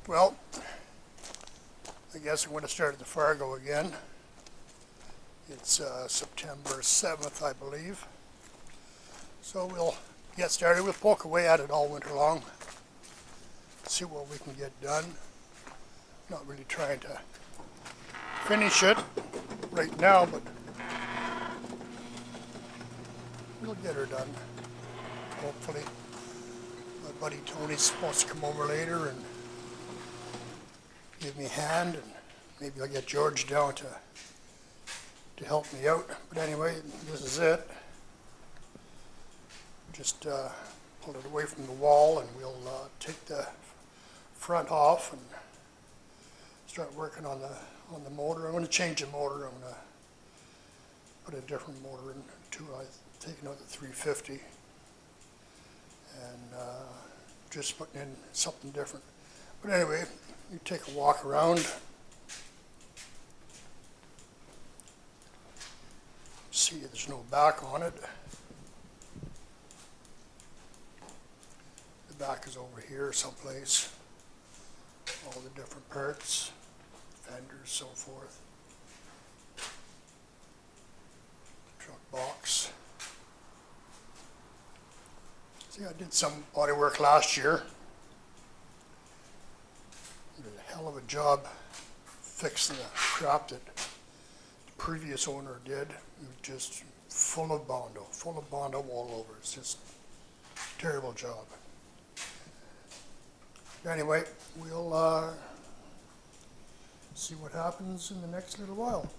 Well, I guess I'm going to start at the Fargo again. It's September 7th, I believe. So we'll get started. We'll poke away at it all winter long. See what we can get done. Not really trying to finish it right now, but we'll get her done, hopefully. My buddy Tony's supposed to come over later and give me a hand, and maybe I'll get George down to help me out. But anyway, this is it. Just pull it away from the wall, and we'll take the front off and start working on the motor. I'm going to change the motor. I'm going to put a different motor in too. I've taken out the 350 and just putting in something different. But anyway, you take a walk around. See, there's no back on it. The back is over here someplace. All the different parts, fenders, so forth. Truck box. See, I did some body work last year. Did a hell of a job fixing the crap that the previous owner did. It was just full of Bondo all over. It's just a terrible job. Anyway, we'll see what happens in the next little while.